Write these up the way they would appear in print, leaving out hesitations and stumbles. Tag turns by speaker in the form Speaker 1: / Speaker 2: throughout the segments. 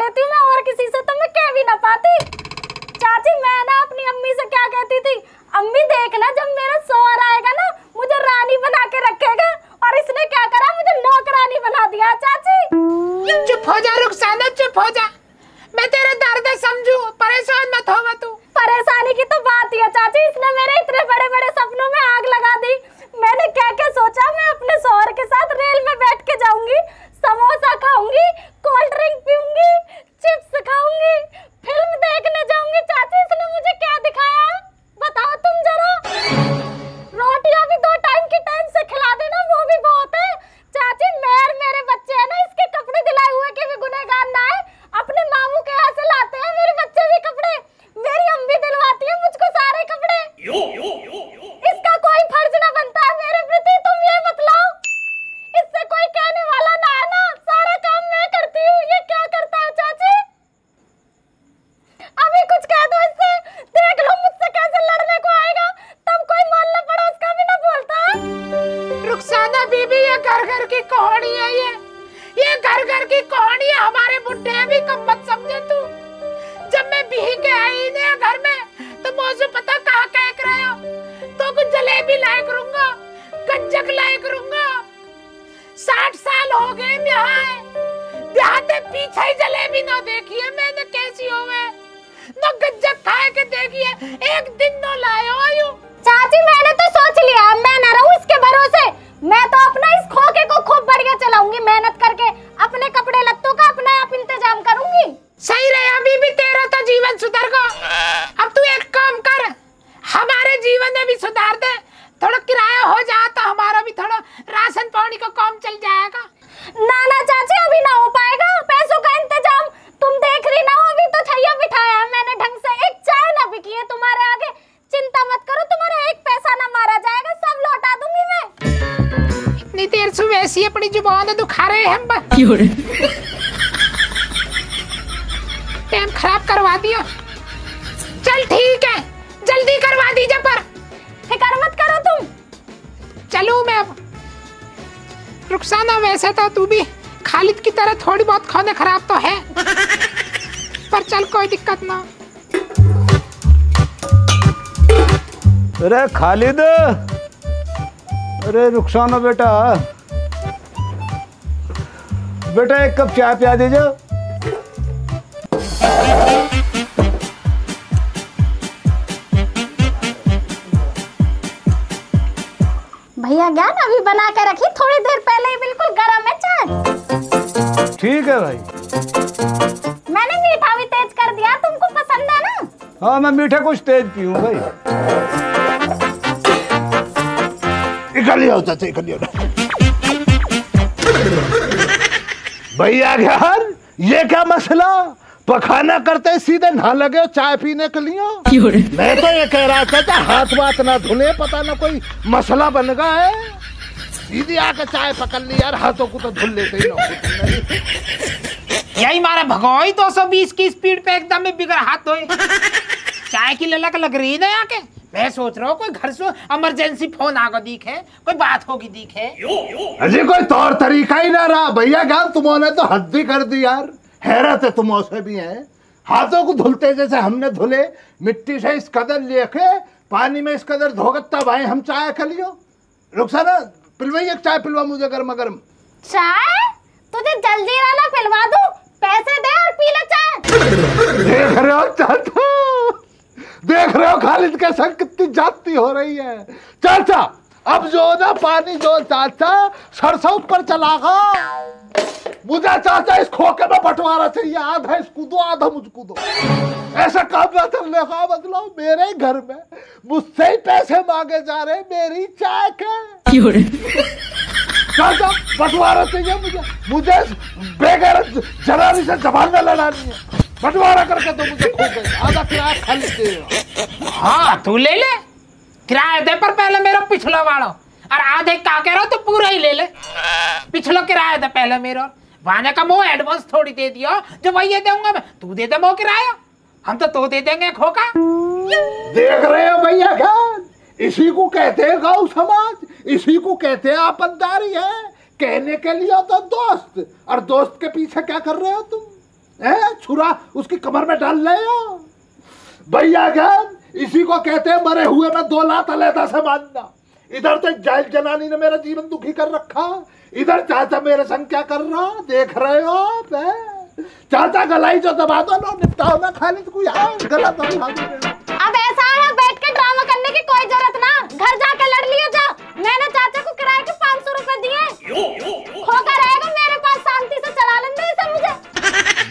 Speaker 1: लेती हूँ मैं और किसी से, तो मैं कह भी ना पाती। चाची मैं ना अपनी अम्मी से क्या कहती थी, अम्मी देखना जब मेरा सोहर आएगा ना मुझे रानी बना के रखेगा, और इसने क्या करा, मुझे नौकरानी बना दिया। चाची
Speaker 2: चुप हो जा रुखसाना, चुप हो जा, मैं तेरे दर्द समझू, परेशान मत हो तू।
Speaker 1: परेशानी की तो बात ही है चाची, इसने मेरे इतने बड़े बड़े सपनों में आग लगा दी। मैंने क्या क्या सोचा, मैं अपने सोहर के साथ रेल में बैठ के जाऊंगी, समोसा खाऊंगी, कोल्ड ड्रिंक पीऊंगी, चिप्स खाऊंगी, फिल्म देखने जाऊंगी। चाची इसने मुझे क्या दिखाया बताओ तुम जरा। रोटियां भी 2 टाइम की टाइम से खिला देना, वो भी बहुत है। चाची मेरे बच्चे हैं ना, इसके कपड़े दिलाए हुए के भी गुनहगार ना है, अपने मामू के यहाँ से लाते हैं मेरे बच्चे भी कपड़े, मेरी अम्मी दिलवाती है मुझको सारे कपड़े। इसका कोई फर्ज ना बनता है मेरे प्रति, तुम ये बतलाओ। इससे कोई कहने वाला ना है ना, सारा काम मैं करती हूँ, ये क्या करता है चाची? अभी कुछ कह दो इससे, देख लो मुझसे कैसे लड़ने को आएगा, तब कोई मोहल्ला पड़ोस का भी ना बोलता है।
Speaker 2: रुखसाना बीबी ये घर घर की कहानी है, ये घर घर की कहानी है, हमारे बुढ़े भी कम मत समझे तू। जब मैं बिही के आई ने घर में तो मौजू पता कहा कह रहे हो, तो कुछ जलेबी लाए करूंगा, गज्जक लाए करूंगा। 60 साल हो गए ब्याह ते पीछे ही जलेबी ना देखी है मैंने कैसी होवे, ना गज्जक खाए के देखी है, एक दिन न लाए हो आयु।
Speaker 1: चाची मैंने तो सोच लिया मैं ना रहूं इसके भरोसे, मैं तो अपना इस खोखे को खूब बढ़िया चलाऊंगी, मेहनत करके अपने कपड़े लत्तों का अपने आप इंतजाम करूंगी।
Speaker 2: सही रहे, अभी भी तेरा तो जीवन सुधर गो। अब तू एक काम कर, हमारे जीवन में भी सुधार दे, थोड़ा किराया हो जाए तो हमारा भी थोड़ा राशन पानी का काम चल जाएगा।
Speaker 1: ना चाची अभी ना हो पाएगा पैसों का इंतजाम, तुम देख रही ना हो, अभी तो छैया बिठाया है मैंने ढंग से, एक चाय ना बिकी है तुम्हारे आगे, चिंता मत करो, तुम्हारा एक पैसा ना मारा जाएगा, सब लौटा दूंगी मैं।
Speaker 2: इतनी देर से वैसी अपनी जुबान दुखा रहे हम, टाइम खराब करवा दिया। चल ठीक है, जल्दी करवा दीजिए, पर
Speaker 1: फिक्र मत करो तुम।
Speaker 2: चलूं मैं अब। रुखसाना वैसे तो तू भी खालिद की तरह थोड़ी बहुत खाने खराब तो है, पर चल कोई दिक्कत ना।
Speaker 3: अरे खालिद, अरे रुखसाना बेटा, बेटा एक कप चाय पिया दीजिए।
Speaker 1: भैया ज्ञान अभी बना के रखी, थोड़ी देर पहले ही बिल्कुल गर्म है चाय।
Speaker 3: ठीक है भाई।
Speaker 1: मैंने मीठा भी तेज कर दिया, तुमको पसंद है ना?
Speaker 3: हाँ मैं मीठा कुछ तेज पीऊँ भाई। इकली चाचा, इकली भैया यार ये क्या मसला, पखाना करते सीधे नहा लगे चाय पीने के लिए। मैं तो ये कह रहा था हाथ वाथ ना धुले, पता ना कोई मसला बन गया है, सीधी आके चाय पकड़ ली यार, हाथों को तो धुल लेते ही ना।
Speaker 2: यही मारा भगोई 220 की स्पीड पे एकदम में बिगड़ हाथ धोए, चाय की ललक लग रही ना आके। मैं सोच रहा हूँ कोई घर से इमरजेंसी फोन आगा दिखे, कोई बात होगी दिखे।
Speaker 3: अजी कोई तौर तरीका ही ना रहा भैया, ज्ञान तुमने तो हद ही कर दी यार, हैरत है तुम से भी हैं। हाथों को धुलते जैसे हमने धुले, मिट्टी से इस कदर लेके पानी में इस कदर धोगत्ता भाई हम चाय खा लियो। रुखसाना पिलवाई एक चाय, पिलवा मुझे गर्मा गर्म
Speaker 1: चाय। तुझे जल्दी रहना पिलवा दूं, पैसे दे और पी ले चाय।
Speaker 3: देख रहे हो चाचा, देख रहे हो खालिद के संग कितनी जाती हो रही है। चाचा अब जो ना पानी जो चाचा सरसों ऊपर चलागा, मुझे चाचा इस खोखे में बंटवारा चाहिए, आधा इसको दो आधा मुझको दो, ऐसा काम ना चलने का। मतलब मेरे घर में मुझसे ही पैसे मांगे जा रहे, मेरी चाय के। चाचा बंटवारा चाहिए मुझे बेगैरत जनानी से जबान में लड़ानी है, बंटवारा करके दो मुझे खोखे, आधा किराया खाली दे।
Speaker 2: हाँ तू ले ले, किराया दे, पर पहले मेरा पिछला वाला, और आधे का कह रहा तो पूरा ही ले ले, पिछला किराया दे पहले मेरा, वाने का मोह एडवांस थोड़ी दे दिया, जो वही ये दूंगा मैं, तू दे दे मोह किराया, हम तो दे देंगे खोका।
Speaker 3: देख रहे हो भैया क्या, इसी को कहते हैं गाँव समाज, इसी को कहते हैं आपनदारी है। कहने के लिए तो दोस्त, और दोस्त के पीछे क्या कर रहे हो तुम? छुरा उसकी कमर में डाल ले भैया ज्ञान। इसी को कहते हैं मरे हुए में 2 लात अलहदा से मानना। इधर तो जाहिल जनानी ने मेरा जीवन दुखी कर रखा, इधर चाचा मेरे संग क्या कर रहा देख रहे हो आप? चाचा गलाई जो दबा दो ना, निपटाओ ना खालिद को यार, गलत
Speaker 1: अब ऐसा है बैठ के ड्रामा करने की कोई जरूरत ना, घर जाके लड़ लियो जा। मैंने चाचा को किराए के 500 रुपए दिए, होकर रहेगा मेरे पास, शांति से चला लेंगे इसे मुझे।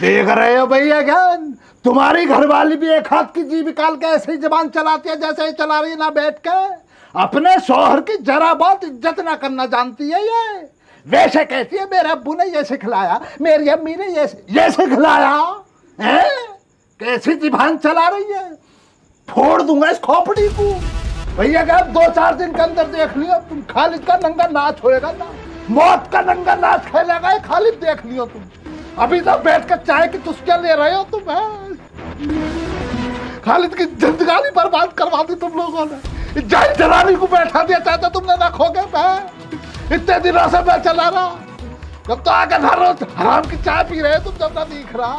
Speaker 3: देख रहे हो भैया ज्ञान, तुम्हारी घरवाली भी एक हाथ की जीभ निकाल के ऐसे ही जबान चलाती है जैसे ही चला रही है ना बैठ के। अपने शौहर की जरा बहुत इज्जत ना करना जानती है ये। वैसे कहती है मेरे अब्बू ने ये सिखलाया, मेरी अम्मी ने ये सिखलाया है। कैसी जिबान चला रही है, फोड़ दूंगा इस खोपड़ी को। भैया क्या 2-4 दिन के अंदर देख लियो तुम, खालिद का नंगा नाच होएगा ना, मौत का नंगा नाच खेलेगा ये खालिद, देख लियो तुम। अभी तो बैठ कर चाय की चुस्कियां ले रहे हो तुम। खालिद की जिंदगानी बर्बाद करवा दी तुम लोगों ने, जाहिल जलानी को बैठा दिया चाहता तुमने ना खोगे। इतने दिनों से मैं चला रहा, जब तो आके हर रोज हराम की चाय पी रहे तुम, जब ना दिख रहा।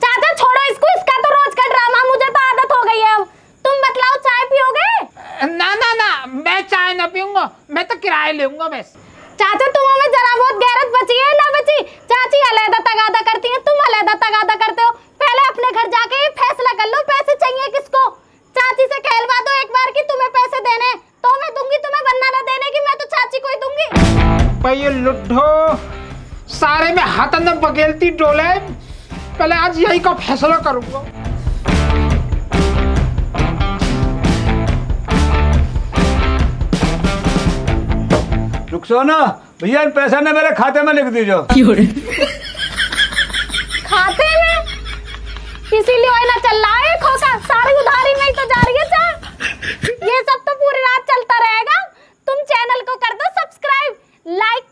Speaker 1: चाचा छोड़ो इसको, इसका तो रोज का ड्रामा, मुझे तो आदत हो गई है अब। तुम बतलाओ चाय पियोगे?
Speaker 2: ना ना ना, मैं चाय ना पीऊंगा, मैं तो किराया लूंगा बस।
Speaker 1: चाचा तुम्हां में जरा बहुत गैरत बची है ना बची? चाची अलहदा तगादा करती है, तुम अलहदा तगादा करते हो। पहले अपने घर जाके ये फैसला कर लो पैसे चाहिए किसको। चाची से कहलवा दो एक बार कि तुम्हें पैसे देने तो मैं दूंगी, तुम्हें बनना ना देने की मैं तो चाची को ही दूंगी।
Speaker 2: भाई ये लुड्ढो सारे में हाथ अंदर बगेलती डोले, पहले आज यही का फैसला करूंगा।
Speaker 4: रुखसाना भैया इन पैसा ने मेरे खाते में लिख दीजिए।
Speaker 1: खाते में? इसीलिए वही ना चल रहा है खोखा, सारी उधारी में ही तो जा रही है चाय। ये सब तो पूरी रात चलता रहेगा। तुम चैनल को कर दो सब्सक्राइब, लाइक